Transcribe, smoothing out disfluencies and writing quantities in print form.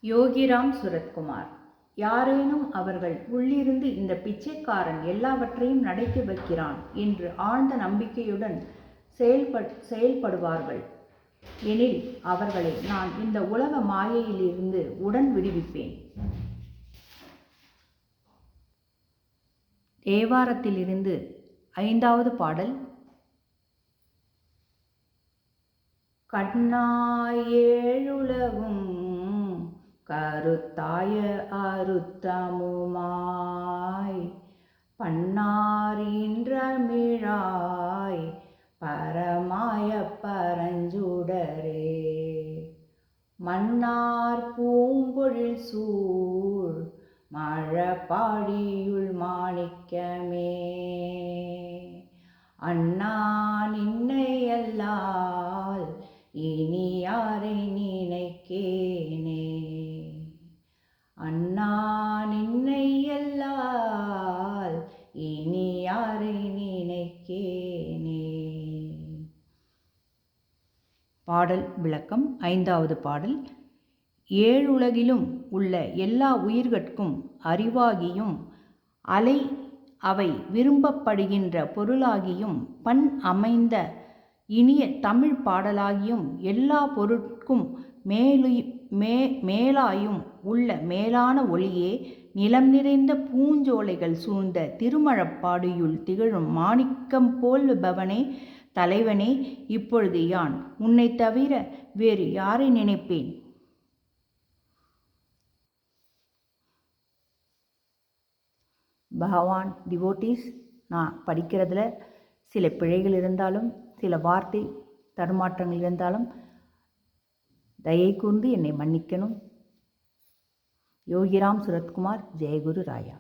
யோகிராம் சுரத்குமார். யாரேனும் அவர்கள் உள்ளிருந்து இந்த பிச்சைக்காரன் எல்லாவற்றையும் நடத்தி வைக்கிறான் என்று ஆழ்ந்த நம்பிக்கையுடன் செயல்படுவார்கள் எனில் அவர்களை நான் இந்த உலக மாயையிலிருந்து உடன் விடுவிப்பேன். தேவாரத்திலிருந்து 5வது பாடல். கண்ணாய் ஏழுலகும் கருத்தாய அருத்தமுமாய் பன்னாரின்றமிழாய் பரமாய பரஞ்சுடரே மன்னார் பூம்பொழில் சூழ் மழபாடியுள் மாணிக்கமே அண்ணா நின்னை அல்லால் இனி யாரை நினைக்கேனே அண்ணா நின்னை அல்லால் இனி யாரை நினைக்கேனே. பாடல் விளக்கம். 5வது பாடல். ஏழுலகிலும் உள்ள எல்லா உயிர்கட்கும் அறிவாகியும் அவை விரும்பப்படுகின்ற பொருளாகியும் பண் அமைந்த இனிய தமிழ் பாடலாகியும் எல்லா பொருட்கும் மேலாயும் உள்ள மேலான ஒளியே நிலம் நிறைந்த பூஞ்சோலைகள் சூழ்ந்த திருமழப்பாடியுள் திகழும் மாணிக்கம் போல் பவனே தலைவனே, இப்பொழுது யான் உன்னை தவிர வேறு யாரை நினைப்பேன்? பகவான் டிவோட்டீஸ், நான் படிக்கிறதுல சில பிழைகள் இருந்தாலும் சில வார்த்தை தடுமாற்றங்கள் இருந்தாலும் தயை கூர்ந்து என்னை மன்னிக்கணும். யோகிராம் சுரத்குமார். ஜெயகுரு ராயா.